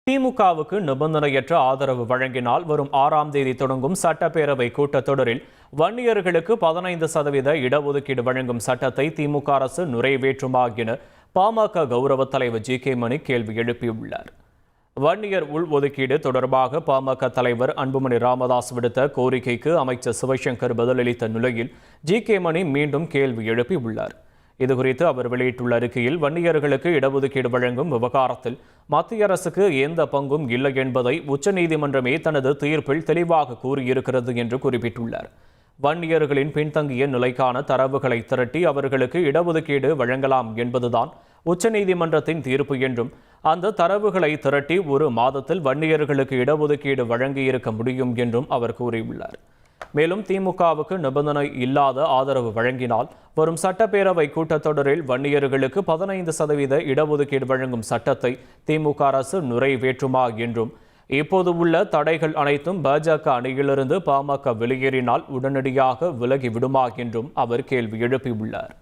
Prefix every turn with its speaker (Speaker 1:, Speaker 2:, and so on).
Speaker 1: திமுகவுக்கு நிபந்தனையற்ற ஆதரவு வழங்கினால் வரும் 6ஆம் தேதி தொடங்கும் சட்டப்பேரவை கூட்டத்தொடரில் வன்னியர்களுக்கு 15% இடஒதுக்கீடு வழங்கும் சட்டத்தை திமுக அரசு நிறைவேற்றுமா என பாமக கௌரவ தலைவர் ஜி.கே. மணி கேள்வி எழுப்பியுள்ளார். வன்னியர் உள்ஒதுக்கீடு தொடர்பாக பாமக தலைவர் அன்புமணி ராமதாஸ் விடுத்த கோரிக்கைக்கு அமைச்சர் சிவசங்கர் பதிலளித்த நிலையில் ஜி.கே. மணி மீண்டும் கேள்வி எழுப்பியுள்ளார். இதுகுறித்து அவர் வெளியிட்டுள்ள அறிக்கையில், வன்னியர்களுக்கு இடஒதுக்கீடு வழங்கும் விவகாரத்தில் மத்திய அரசுக்கு எந்த பங்கும் இல்லை என்பதை உச்சநீதிமன்றமே தனது தீர்ப்பில் தெளிவாக கூறியிருக்கிறது என்று குறிப்பிட்டுள்ளார். வன்னியர்களின் பின்தங்கிய நிலைக்கான தரவுகளை திரட்டி அவர்களுக்கு இடஒதுக்கீடு வழங்கலாம் என்பதுதான் உச்சநீதிமன்றத்தின் தீர்ப்பு என்றும், அந்த தரவுகளை திரட்டி ஒரு மாதத்தில் வன்னியர்களுக்கு இடஒதுக்கீடு வழங்கியிருக்க முடியும் என்றும் அவர் கூறியுள்ளார். மேலும் திமுகவுக்கு நிபந்தனை இல்லாத ஆதரவு வழங்கினால் வரும் சட்டப்பேரவை கூட்டத்தொடரில் வன்னியர்களுக்கு 15% இடஒதுக்கீடு வழங்கும் சட்டத்தை திமுக அரசு நிறைவேற்றுமா என்றும், இப்போது உள்ள தடைகள் அனைத்தும் பாஜக அணியிலிருந்து பாமக வெளியேறினால் உடனடியாக விலகிவிடுமா என்றும் அவர் கேள்வி எழுப்பியுள்ளார்.